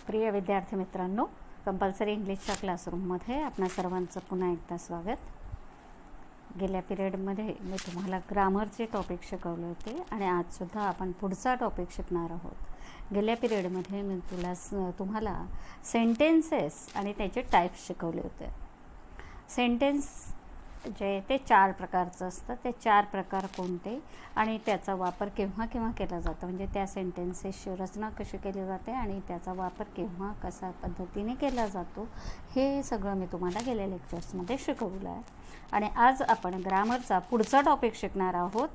प्रिय विद्यार्थी मित्रांनो, कंपल्सरी इंग्लिशच्या क्लासरूममध्ये आपणा सर्वांचं पुन्हा एकदा स्वागत. गेल्या पिरियडमध्ये मी तुम्हाला ग्रामरचे टॉपिक शिकवले होते आणि आजसुद्धा आपण पुढचा टॉपिक शिकणार आहोत. गेल्या पिरियडमध्ये मी तुम्हाला सेंटेन्सेस आणि त्याचे टाईप्स शिकवले होते. सेंटेन्स जे ते 4 प्रकारचं असतं. ते 4 प्रकार कोणते आणि त्याचा वापर केव्हा केव्हा केला जातो, म्हणजे त्या सेंटेन्सेसची रचना कशी केली जाते आणि त्याचा वापर केव्हा कशा पद्धतीने केला जातो, हे सगळं मी तुम्हाला गेल्या लेक्चर्समध्ये शिकवलं आहे. आणि आज आपण ग्रामरचा पुढचा टॉपिक शिकणार आहोत.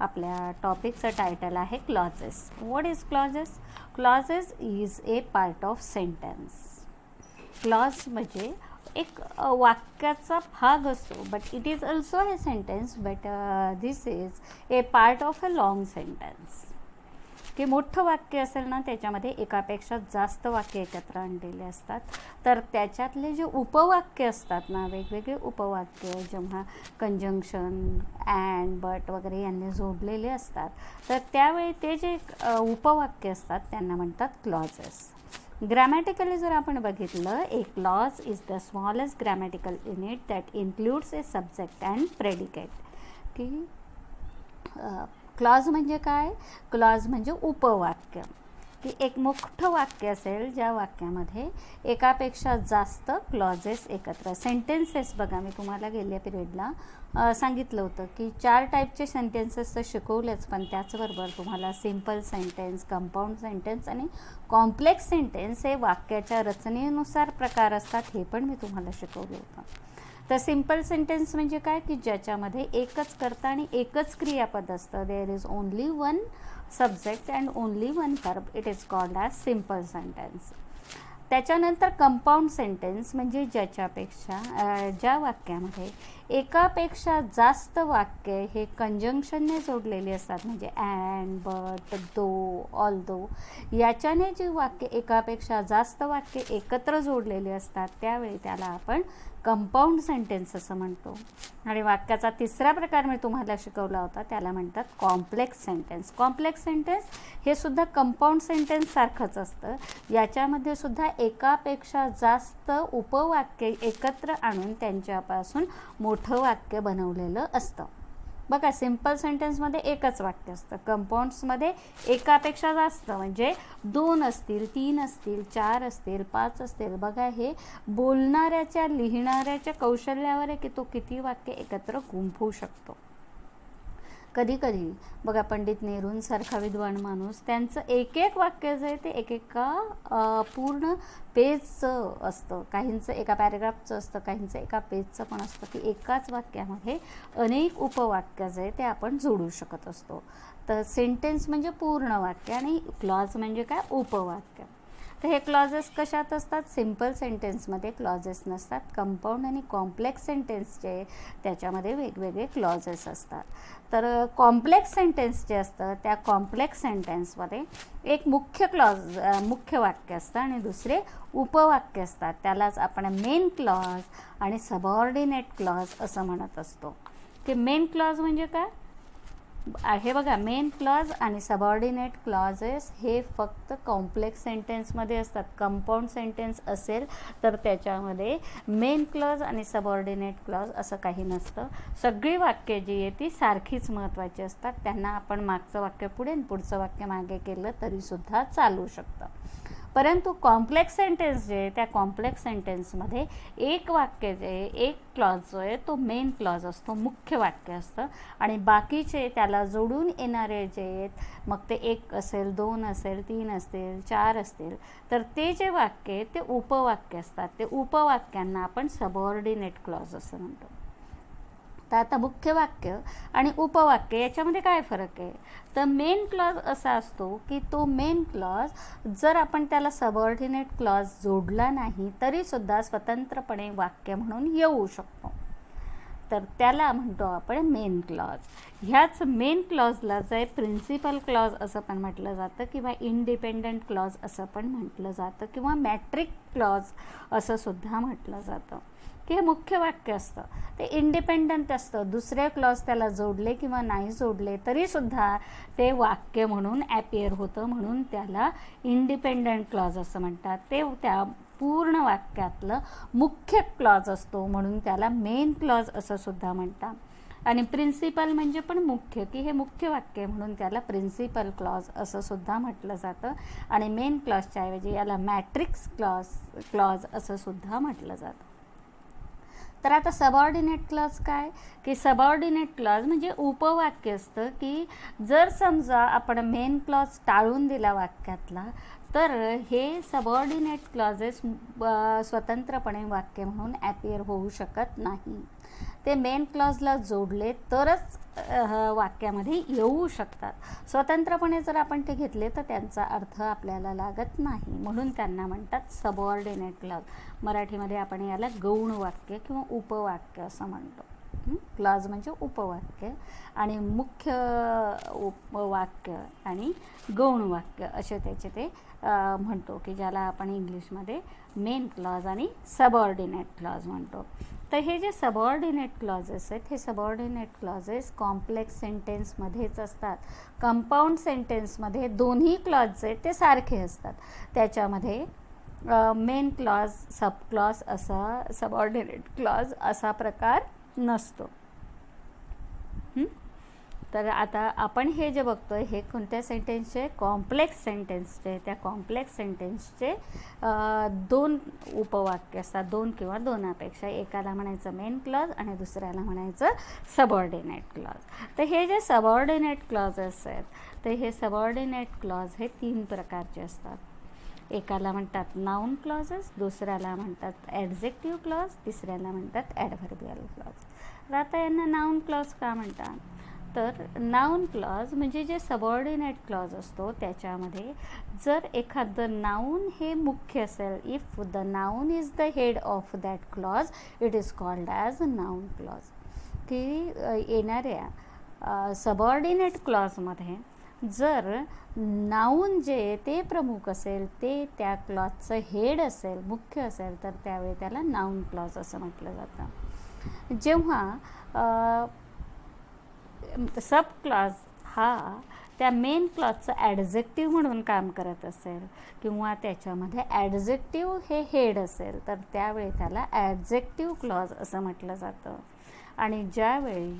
आपल्या टॉपिकचं टायटल आहे clauses. What is clauses? Clauses is a part of sentence. Clause म्हणजे एक वाक्याचा भाग असतो, but it is also a sentence, but this is a part of a long sentence. की मोठं वाक्य असेल ना, त्याच्यामध्ये एकापेक्षा जास्त वाक्य एकत्र आणलेले असतात. तर त्याच्यातले जे उपवाक्य असतात ना, वेगवेगळे उपवाक्य जेव्हा कंजंक्शन, अँड, बट वगैरे यांनी जोडलेले असतात, तर त्यावेळी ते जे उपवाक्य असतात त्यांना म्हणतात क्लॉजेस. ग्रॅमॅटिकली जर आपण बघितलं, ए clause is the smallest grammatical unit that includes a subject and predicate. की क्लॉज म्हणजे काय? क्लॉज म्हणजे उपवाक्य. की एक मोठं वाक्य असेल ज्या वाक्यामध्ये एकापेक्षा जास्त क्लॉजेस एकत्र. सेंटेन्सेस बघा, मी तुम्हाला गेल्या पिरियडला सांगितलं होतं की 4 टाईपचे सेंटेन्सेस तर शिकवलेच, पण त्याचबरोबर तुम्हाला सिम्पल सेंटेन्स, कंपाऊंड सेंटेन्स आणि कॉम्प्लेक्स सेंटेन्स हे वाक्याच्या रचनेनुसार प्रकार असतात, हे पण मी तुम्हाला शिकवलं होतं. तर सिम्पल सेंटेन्स म्हणजे काय? की ज्याच्यामध्ये एकच कर्ता आणि एकच क्रियापद असतं. There is only one subject and only one verb. It is called as simple sentence. त्याच्यानंतर कंपाऊंड सेंटेन्स म्हणजे ज्या वाक्यामध्ये एकापेक्षा जास्त वाक्य हे कंजंक्शनने जोडलेली असतात, म्हणजे अँड, बट, दो, ऑल्दो, याच्याने जी वाक्य एकापेक्षा जास्त वाक्य एकत्र जोडलेली असतात, त्यावेळी त्याला आपण कंपाऊंड सेंटेन्स असं म्हणतो. आणि वाक्याचा तिसरा प्रकार मी तुम्हाला शिकवला होता, त्याला म्हणतात कॉम्प्लेक्स सेंटेन्स. कॉम्प्लेक्स सेंटेन्स हे सुद्धा कंपाऊंड सेंटेन्स सारखंच असतं. याच्यामध्ये सुद्धा एकापेक्षा जास्त उपवाक्य एकत्र आणून त्यांच्यापासून मोठं वाक्य बनवलेलं असतं. बघा, सिम्पल सेंटेन्समध्ये एकच वाक्य असतं. कंपाऊंड्समध्ये एकापेक्षा जास्त, म्हणजे 2 असतील, 3 असतील, 4 असतील, 5 असतील. बघा, हे बोलणाऱ्याच्या, लिहिणाऱ्याच्या कौशल्यावर आहे की तो किती वाक्य एकत्र गुंफवू शकतो. कधी कधी बघा, पंडित नेहरूंसारखा विद्वान माणूस, त्यांचं एक एक वाक्य जे आहे ते एकेका पूर्ण पेजचं असतं. काहींचं एका पॅरेग्राफचं असतं, काहींचं एका पेजचं पण असतं. की एकाच वाक्यामध्ये अनेक उपवाक्य जे आहे ते आपण जोडू शकत असतो. तर सेंटेन्स म्हणजे पूर्ण वाक्य आणि क्लॉज म्हणजे काय? उपवाक्य. तर हे क्लॉजेस कशात असतात? सिम्पल सेंटेन्समध्ये क्लॉजेस नसतात. कंपाऊंड आणि कॉम्प्लेक्स सेंटेन्स जे त्याच्यामध्ये वेगवेगळे क्लॉजेस असतात. तर कॉम्प्लेक्स सेंटेन्स जे असतं, त्या कॉम्प्लेक्स सेंटेन्समध्ये एक मुख्य वाक्य असतं आणि दुसरे उपवाक्य असतात. त्यालाच आपण मेन क्लॉज आणि सबऑर्डिनेट क्लॉज असं म्हणत असतो. की मेन क्लॉज म्हणजे काय? हे बघा, मेन क्लॉज आणि सबऑर्डिनेट क्लॉजेस हे फक्त कॉम्प्लेक्स सेंटेन्समध्ये असतात. कंपाऊंड सेंटेन्स असेल तर त्याच्यामध्ये मेन क्लॉज आणि सबऑर्डिनेट क्लॉज असं काही नसतं. सगळी वाक्य जी आहे ती सारखीच महत्त्वाची असतात. त्यांना आपण मागचं वाक्य पुढे आणि पुढचं वाक्य मागे केलं तरीसुद्धा चालू शकतं. परंतु कॉम्प्लेक्स सेंटेन्स जे आहे, त्या कॉम्प्लेक्स सेंटेन्समध्ये एक वाक्य जे आहे, एक क्लॉज जो आहे तो मेन क्लॉज असतो, मुख्य वाक्य असतं. आणि बाकीचे त्याला जोडून येणारे जे आहेत, मग ते 1 असेल, 2 असेल, 3 असतील, 4 असतील, तर ते जे वाक्य आहे ते उपवाक्य असतात. ते उपवाक्यांना आपण सबऑर्डिनेट क्लॉज असं म्हणतो. तर आता मुख्य वाक्य आणि उपवाक्य याच्यामध्ये काय फरक आहे? तर मेन क्लॉज असा असतो की तो मेन क्लॉज जर आपण त्याला सबऑर्डिनेट क्लॉज जोडला नाही तरीसुद्धा स्वतंत्रपणे वाक्य म्हणून येऊ शकतो. तर त्याला म्हणतो आपण मेन क्लॉज. ह्याच मेन क्लॉजला जे प्रिन्सिपल क्लॉज असं पण म्हटलं जातं किंवा इंडिपेंडंट क्लॉज असं पण म्हटलं जातं किंवा मॅट्रिक क्लॉज असं सुद्धा म्हटलं जातं. की हे मुख्य वाक्य असतं ते इंडिपेंडंट असतं. दुसरे क्लॉज त्याला जोडले किंवा नाही जोडले तरीसुद्धा ते वाक्य म्हणून ॲपियर होतं, म्हणून त्याला इंडिपेंडंट क्लॉज असं म्हणतात. ते त्या पूर्ण वाक्यातलं मुख्य क्लॉज असतो म्हणून त्याला मेन क्लॉज असं सुद्धा म्हणतात. आणि प्रिन्सिपल म्हणजे पण मुख्य, की हे मुख्य वाक्य म्हणून त्याला प्रिन्सिपल क्लॉज असं सुद्धा म्हटलं जातं. आणि मेन क्लॉजच्या ऐवजी याला मॅट्रिक्स क्लॉज असं सुद्धा म्हटलं जातं. तर आता सबऑर्डिनेट क्लॉज काय, की सबऑर्डिनेट क्लॉज म्हणजे उपवाक्य असतं, की जर समजा आपण मेन क्लॉज टाळून दिला वाक्यातला तर हे सबऑर्डिनेट क्लॉजेस स्वतंत्रपणे वाक्य म्हणून ॲपियर होऊ शकत नाही. ते मेन क्लॉजला जोडले तरच वाक्यामध्ये येऊ शकतात. स्वतंत्रपणे जर आपण ते घेतले तर त्यांचा अर्थ आपल्याला लागत नाही, म्हणून त्यांना म्हणतात सबऑर्डिनेट क्लॉज. मराठीमध्ये आपण याला गौण वाक्य किंवा उपवाक्य असं म्हणतो. क्लॉज म्हणजे उपवाक्य आणि मुख्य उपवाक्य आणि गौण वाक्य असे त्याचे ते म्हणतो, की ज्याला आपण इंग्लिशमध्ये मेन क्लॉज आणि सबऑर्डिनेट क्लॉज म्हणतो. तर हे जे सबऑर्डिनेट क्लॉजेस आहेत हे सबऑर्डिनेट क्लॉजेस कॉम्प्लेक्स सेंटेन्समध्येच असतात. कंपाऊंड सेंटेन्समध्ये दोन्ही क्लॉज आहेत ते सारखे असतात. त्याच्यामध्ये मेन क्लॉज, सब क्लॉज असा, सबऑर्डिनेट क्लॉज असा प्रकार नसतो. तर आता आपण हे जे बघतोय हे कोणत्या सेंटेन्सचे, कॉम्प्लेक्स सेंटेन्सचे. त्या कॉम्प्लेक्स सेंटेन्सचे दोन उपवाक्य असतात, दोन किंवा दोनापेक्षा. एकाला म्हणायचं मेन क्लॉज आणि दुसऱ्याला म्हणायचं सबऑर्डिनेट क्लॉज. तर हे जे सबऑर्डिनेट क्लॉजेस आहेत तर हे सबऑर्डिनेट क्लॉज हे तीन प्रकारचे असतात. एकाला म्हणतात नाऊन क्लॉजेस, दुसऱ्याला म्हणतात ॲडजेक्टिव्ह क्लॉज, तिसऱ्याला म्हणतात ॲडव्हर्बियल क्लॉज. तर आता यांना नाऊन क्लॉज का म्हणतात, तर नाऊन क्लॉज म्हणजे जे सबऑर्डिनेट क्लॉज असतो त्याच्यामध्ये जर एखादं नाऊन हे मुख्य असेल, if the noun is the head of that clause it is called as noun clause. की येणाऱ्या सबऑर्डिनेट क्लॉजमध्ये जर नाऊन जे ते प्रमुख असेल, ते त्या क्लॉजचं हेड असेल, मुख्य असेल, तर त्यावेळी त्याला नाऊन क्लॉज असं म्हटलं जातं. जेव्हा सब क्लॉज हा त्या मेन क्लॉजचं ॲडजेक्टिव्ह म्हणून काम करत असेल किंवा त्याच्यामध्ये ॲडजेक्टिव्ह हे हेड असेल तर त्यावेळी त्याला ॲडजेक्टिव्ह क्लॉज असं म्हटलं जातं. आणि ज्यावेळी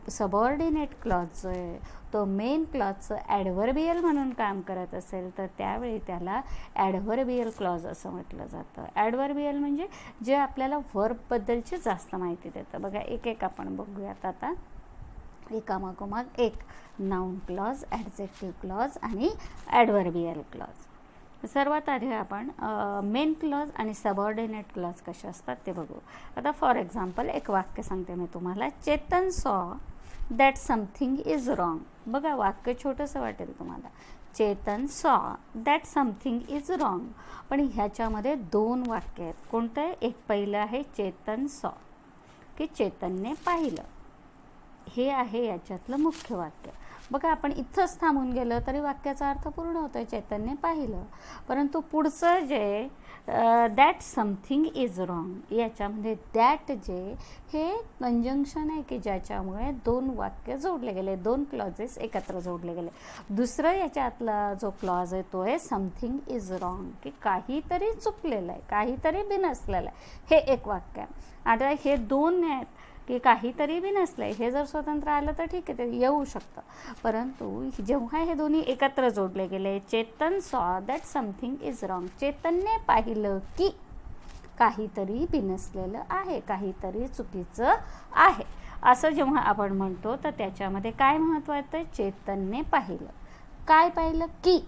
सबऑर्डिनेट क्लॉज जो आहे तो मेन क्लॉजचं ॲडव्हर्बियल म्हणून काम करत असेल तर त्यावेळी त्याला ॲडव्हर्बियल क्लॉज असं म्हटलं जातं. ॲडव्हर्बियल म्हणजे जे आपल्याला वर्बबद्दलची जास्त माहिती देतं. बघा एक एक आपण बघूयात आता एकामागोमाग एक. नाऊन क्लॉज, ॲडजेक्टिव्ह क्लॉज आणि ॲडव्हर्बियल क्लॉज. सर्वात आधी आपण मेन क्लॉज आणि सबऑर्डिनेट क्लॉज कसे असतात ते बघू. आता फॉर एक्झाम्पल एक वाक्य सांगते मी तुम्हाला. चेतन सॉ दॅट समथिंग इज रॉंग. बघा वाक्य छोटंसं वाटेल तुम्हाला. चेतन सॉ दॅट समथिंग इज रॉंग. पण ह्याच्यामध्ये दोन वाक्य आहेत. कोणतं आहे, एक पहिलं आहे चेतन सॉ, की चेतनने पाहिलं. हे आहे याच्यातलं मुख्य वाक्य. बघा आपण इथंच थांबून गेलं तरी वाक्याचा अर्थ पूर्ण होतो आहे, चेतनने पाहिलं. परंतु पुढचं जे दॅट समथिंग इज रॉंग याच्यामध्ये दॅट जे हे कंजंक्शन आहे की ज्याच्यामुळे दोन वाक्य जोडले गेले, दोन क्लॉजेस एकत्र जोडले गेले. दुसरं याच्यातला जो क्लॉज आहे तो आहे समथिंग इज रॉंग, की काहीतरी चुकलेलं आहे, काहीतरी बिनसलेलं आहे. हे एक वाक्य आहे. आता हे दोन आहेत की काहीतरी बी नसलं आहे, हे जर स्वतंत्र आलं तर ठीक आहे, ते येऊ शकतं. परंतु जेव्हा हे दोन्ही एकत्र जोडले गेले, चेतन सॉ दॅट समथिंग इज रॉंग, चेतनने पाहिलं की काहीतरी बिनसलेलं आहे, काहीतरी चुकीचं आहे, असं जेव्हा आपण म्हणतो तर त्याच्यामध्ये काय महत्त्वाचं आहे, चेतनने पाहिलं. काय पाहिलं, की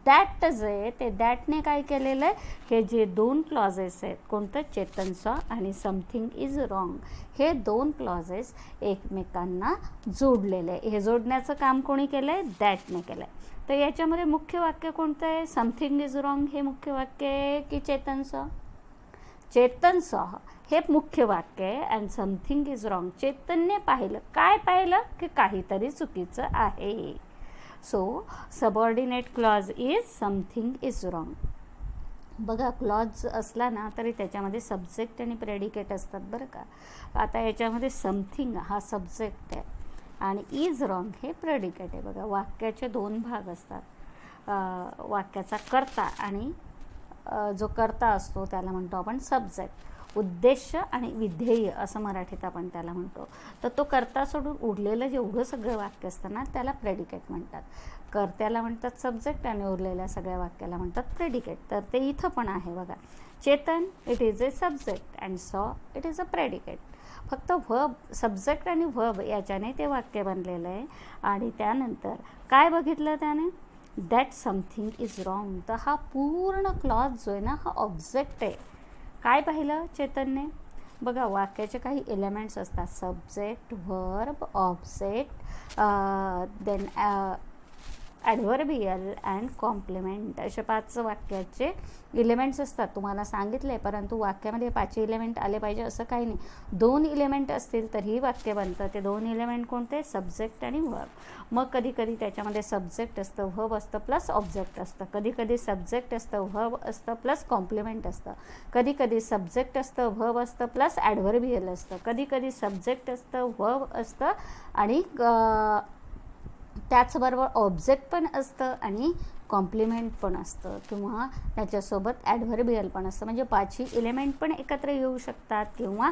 दॅट जे ते दॅटने काय केलेलं आहे, हे जे दोन क्लॉजेस आहेत, कोणतं, चेतन सॉ आणि समथिंग इज रॉंग, हे दोन क्लॉजेस एकमेकांना जोडलेले आहे. हे जोडण्याचं काम कोणी केलं आहे, दॅटने केलं आहे. तर याच्यामध्ये मुख्य वाक्य कोणतं आहे, समथिंग इज रॉंग हे मुख्य वाक्य आहे की चेतन सॉ. चेतन सॉ हे मुख्य वाक्य आहे. अँड समथिंग इज रॉंग, चेतनने पाहिलं. काय पाहिलं? की काहीतरी चुकीचं आहे. So subordinate clause is something is wrong. बघा, क्लॉज असला ना तरी त्याच्यामध्ये सब्जेक्ट आणि प्रेडिकेट असतात बरं का. आता याच्यामध्ये समथिंग हा सब्जेक्ट आहे आणि इज रॉंग हे प्रेडिकेट आहे. बघा, वाक्याचे दोन भाग असतात. वाक्याचा कर्ता आणि जो कर्ता असतो त्याला म्हणतो आपण सब्जेक्ट. उद्देश आणि विधेय असं मराठीत आपण त्याला म्हणतो. तर तो कर्ता सोडून उरलेलं जेवढं सगळं वाक्य असतं ना त्याला प्रेडिकेट म्हणतात. कर्त्याला म्हणतात सब्जेक्ट आणि उरलेल्या सगळ्या वाक्याला म्हणतात प्रेडिकेट. तर ते इथं पण आहे बघा. Chetan it is a subject and सॉ इट इज अ प्रेडिकेट. फक्त व्हर्ब, सब्जेक्ट आणि व्हर्ब याच्याने ते वाक्य बनलेलं आहे. आणि त्यानंतर काय बघितलं त्याने? That something is wrong. तर हा पूर्ण क्लॉज जो आहे ना हा ऑब्जेक्ट आहे. काय पाहिलं चेतनने? बघा, वाक्याचे काही एलिमेंट्स असतात. Subject, verb, object, then adverbial and complement असे 5 वाक्याचे इलेमेंट्स असतात. तुम्हाला सांगितले, परंतु वाक्यामध्ये 5 इलेमेंट आले पाहिजे असं काही नाही. 2 इलेमेंट असतील तरीही वाक्य बनतं. ते 2 इलेमेंट कोणते? सब्जेक्ट आणि व्हर्ब. मग कधी कधी त्याच्यामध्ये सब्जेक्ट असतं, व्हर्ब असतं प्लस ऑब्जेक्ट असतं. कधी कधी सब्जेक्ट असतं, व्हर्ब असतं प्लस कॉम्प्लिमेंट असतं. कधी कधी सब्जेक्ट असतं, व्हर्ब असतं प्लस ॲडव्हर्बियल असतं. कधी कधी सब्जेक्ट असतं, व्हर्ब असतं आणि त्याचबरोबर ऑब्जेक्ट पण असतं आणि कॉम्प्लिमेंट पण असतं किंवा त्याच्यासोबत ॲडव्हर्बियल पण असतं. म्हणजे 5ही इलेमेंट पण एकत्र येऊ शकतात किंवा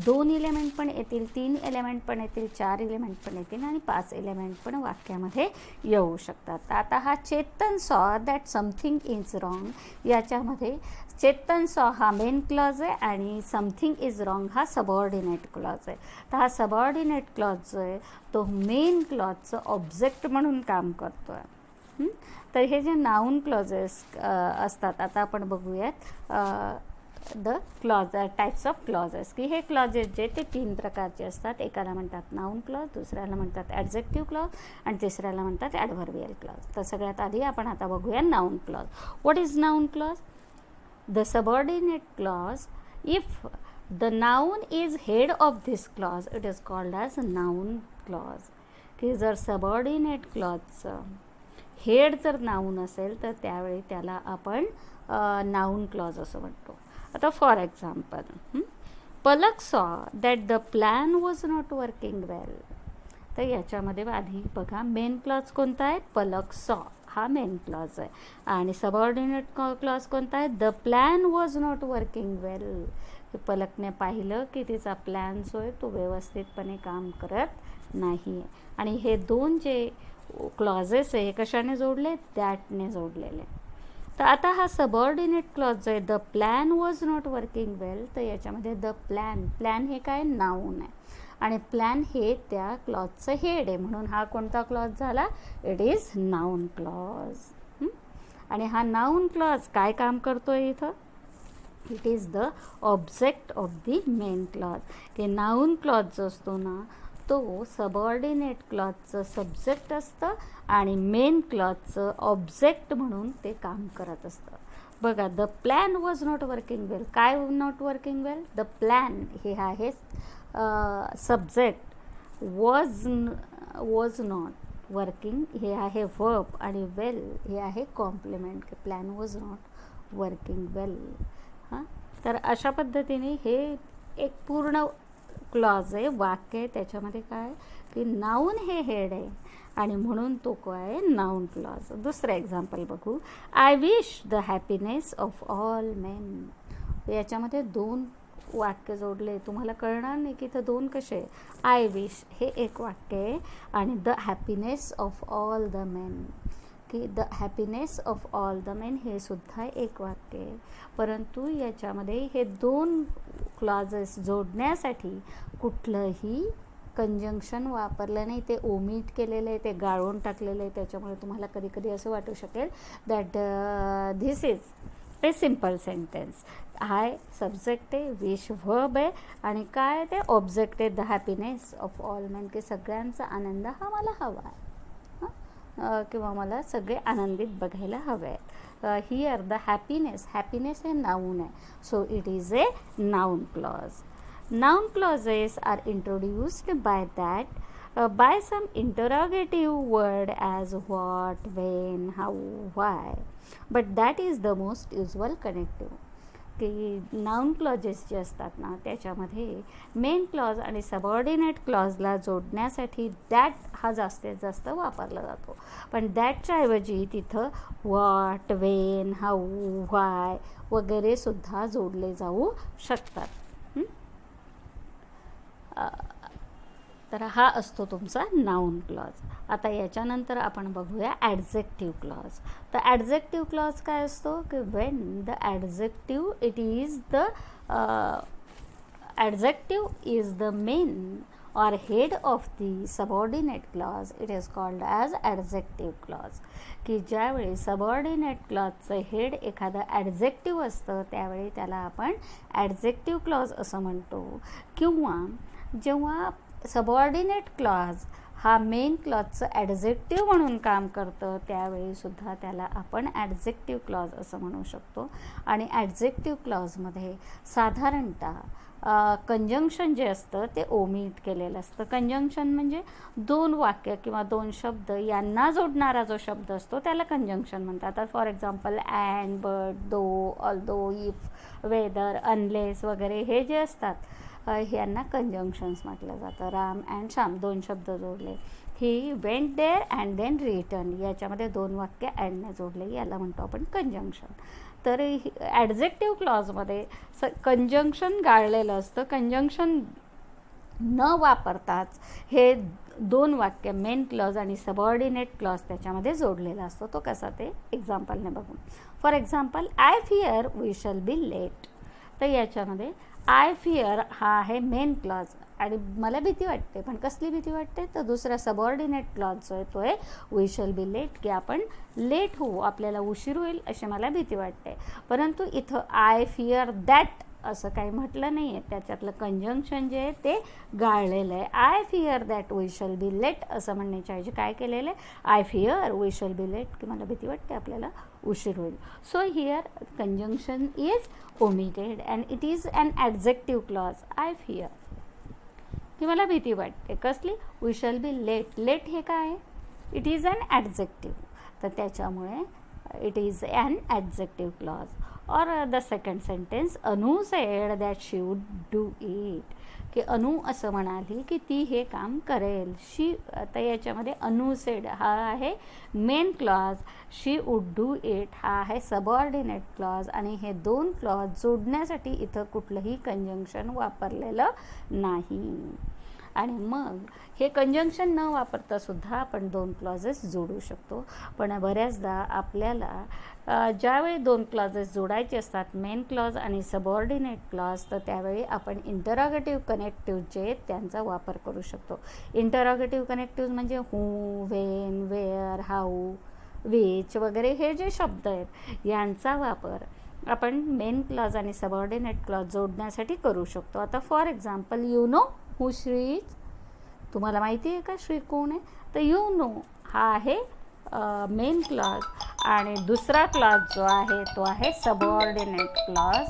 2 इलेमेंट पण येतील, 3 इलेमेंट पण येतील, 4 इलेमेंट पण येतील आणि 5 इलेमेंट पण वाक्यामध्ये येऊ शकतात. आता हा चेतन सॉ दॅट समथिंग इज रॉंग याच्यामध्ये चेतन सॉ हा मेन क्लॉज आहे आणि समथिंग इज रॉंग हा सबऑर्डिनेट क्लॉज आहे. तर हा सबऑर्डिनेट क्लॉज जो आहे तो मेन क्लॉजचं ऑब्जेक्ट म्हणून काम करतो आहे. तर हे जे नाऊन क्लॉजेस असतात, आता आपण बघूयात the clause types of clauses, की हे क्लॉजेस जे ते 3 प्रकारचे असतात. एकाला म्हणतात नाऊन क्लॉज, दुसऱ्याला म्हणतात ॲडजेक्टिव्ह क्लॉज आणि तिसऱ्याला म्हणतात ॲडव्हर्बियल क्लॉज. तर सगळ्यात आधी आपण आता बघूया noun clause. What is known clause? The subordinate clause, if the noun is head of this clause, it is called as noun clause. की जर सबऑर्डिनेट क्लॉजचं हेड जर नाऊन असेल तर त्यावेळी त्याला आपण नाऊन क्लॉज असं म्हणतो. आता for example, Palak saw that the plan was not working well. तर याच्यामध्ये आधी बघा, मेन क्लॉज कोणता आहे? पलक सॉ हा मेन क्लॉज आहे. आणि सबऑर्डिनेट क्लॉज कोणता आहे? The plan was not working well. पलकने पाहिलं की तिचा प्लॅन जो आहे तो व्यवस्थितपणे काम करत नाही. आणि हे 2 जे क्लॉजेस आहे हे कशाने जोडले? दॅटने जोडलेले. तर आता हा सबऑर्डिनेट क्लॉज जो आहे the plan was not working well, तर याच्यामध्ये द प्लॅन हे काय? नाऊन आहे आणि प्लॅन हे त्या क्लॉजचं हेड आहे, म्हणून हा कोणता क्लॉज झाला? It is known clause. आणि हा नाऊन क्लॉज काय काम करतोय इथं? It is the object of the main clause. की नाऊन क्लॉज जो असतो ना तो सबऑर्डिनेट क्लॉजचं सब्जेक्ट असतं आणि मेन क्लॉजचं ऑब्जेक्ट म्हणून ते काम करत असतं. बघा, the plan was not working well. काय not working well? The plan हे आहे सब्जेक्ट, वॉज नॉट वर्किंग हे आहे वर्ब आणि वेल हे आहे complement. Plan was not working well. हां, तर अशा पद्धतीने हे एक पूर्ण क्लॉज आहे, वाक्य आहे. त्याच्यामध्ये काय की नाऊन हे हेड आहे आणि म्हणून तो काय आहे? Noun clause. दुसरं एक्झाम्पल बघू. I wish the happiness of all main. याच्यामध्ये 2 वाक्य जोडले, तुम्हाला कळणार नाही की इथं 2 कसे. आय विश हे एक वाक्य आहे आणि the happiness of all the men, की the happiness of all the men हे सुद्धा एक वाक्य आहे. परंतु याच्यामध्ये हे 2 क्लॉजेस जोडण्यासाठी कुठलंही कंजंक्शन वापरलं नाही, ते ओमिट केलेलं आहे, ते गाळून टाकलेलं आहे. त्याच्यामुळे तुम्हाला कधी कधी असं वाटू शकेल that this is a simple sentence. High subject आहे, विश व्हर्ब आहे आणि काय ते ऑब्जेक्ट आहे the happiness of all main, की सगळ्यांचा आनंद हा मला हवा आहे. किंवा मला सगळे आनंदित बघायला हवे आहेत. हिअर द हॅपीनेस हे नाऊन आहे, so it is a noun clause. Noun clauses are introduced by some interrogative word as what, when, how, why, but that is the most usual connective. की नाउन क्लॉजेस जे असतात ना त्याच्यामध्ये main clause आणि subordinate क्लॉजला जोडण्यासाठी that हा जास्तीत जास्त वापरला जातो, पण दॅटच्या ऐवजी तिथं व्हॉट, वेन, हाऊ, व्हाय वगैरे सुद्धा जोडले जाऊ शकतात. तर हा असतो तुमचा नाउन क्लॉज. आता याच्यानंतर आपण बघूया ॲडजेक्टिव्ह क्लॉज. तर ॲडजेक्टिव्ह क्लॉज काय असतो की Wien the adjective is the main or head of the subordinate clause, it is called as adjective clause. की ज्यावेळी सबऑर्डिनेट क्लॉजचं हेड एखादं ॲडजेक्टिव्ह असतं त्यावेळी त्याला आपण ॲडजेक्टिव्ह क्लॉज असं म्हणतो. किंवा जेव्हा सबऑर्डिनेट क्लॉज हा मेन क्लॉजचं ॲडजेक्टिव्ह म्हणून काम करतं त्यावेळीसुद्धा त्याला आपण ॲडजेक्टिव्ह क्लॉज असं म्हणू शकतो. आणि ॲडजेक्टिव्ह क्लॉजमध्ये साधारणतः कंजंक्शन जे असतं ते ओमिट केलेलं असतं. कंजंक्शन म्हणजे दोन वाक्य किंवा दोन शब्द यांना जोडणारा जो शब्द असतो त्याला कंजंक्शन म्हणतात. आता for example and, but, though, although, if, whether, unless वगैरे हे जे असतात ह्यांना कंजंक्शन्स म्हटलं जातं. राम अँड श्याम दोन शब्द जोडले. He went there and then return याच्यामध्ये दोन वाक्य अँडने जोडले याला म्हणतो आपण कंजंक्शन. तर ॲडजेक्टिव्ह क्लॉजमध्ये कंजंक्शन गाळलेलं असतं. कंजंक्शन न वापरताच हे दोन वाक्य मेन क्लॉज आणि सबऑर्डिनेट क्लॉज त्याच्यामध्ये जोडलेला असतो. तो कसा ते एक्झाम्पलने बघू. For example I fear we shall be late. तर याच्यामध्ये आय फिअर हा आहे मेन क्लॉज आणि मला भीती वाटते, पण कसली भीती वाटते तर दुसरा सबऑर्डिनेट क्लॉज जो आहे तो आहे वी शॅल बी लेट, की आपण लेट होऊ, आपल्याला उशीर होईल अशी मला भीती वाटते. परंतु इथं आय फिअर दॅट असं काही म्हटलं नाही आहे, त्याच्यातलं कंजंक्शन जे आहे ते गाळलेलं आहे. I fear that we shall be late असं म्हणण्याच्या ऐवजी काय केलेलं आहे I fear we shall be late, की मला भीती वाटते आपल्याला उशीर होईल. So here conjunction is omitted and it is an adjective clause. I fear की मला भीती वाटते कसली we shall be late. Late हे काय आहे इट इज अन ॲडजेक्टिव्ह, तर त्याच्यामुळे it is an adjective clause. और द सेकंड सेंटेन्स अनु sed that she would do it, की अनु असं म्हणाली की ती हे काम करेल. शी तर याच्यामध्ये अनु सेड हा आहे main clause, she would do it हा आहे सबऑर्डिनेट क्लॉज आणि हे दोन क्लॉज जोडण्यासाठी इथं कुठलंही कंजंक्शन वापरलेलं नाही. आणि मग हे कंजंक्शन न वापरता सुद्धा आपण दोन क्लॉजेस जोडू शकतो. पण बऱ्याचदा आपल्याला ज्यावेळी दोन क्लॉजेस जोडायचे असतात मेन क्लॉज आणि सबऑर्डिनेट क्लॉज, तर त्यावेळी आपण इंटरॉगेटिव्ह कनेक्टिव्ह जे आहेत त्यांचा वापर करू शकतो. इंटरॉगेटिव्ह कनेक्टिव्ह म्हणजे हू, वेन, वेअर, हाऊ, विच वगैरे हे जे शब्द आहेत यांचा वापर आपण मेन क्लॉज आणि सबऑर्डिनेट क्लॉज जोडण्यासाठी करू शकतो. आता for example you know who Shri is, तुम्हाला माहिती आहे का श्री कोण आहे, तर यू नो हा आहे मेन क्लॉज आणि दुसरा क्लॉज जो आहे तो आहे सबऑर्डिनेट क्लॉज.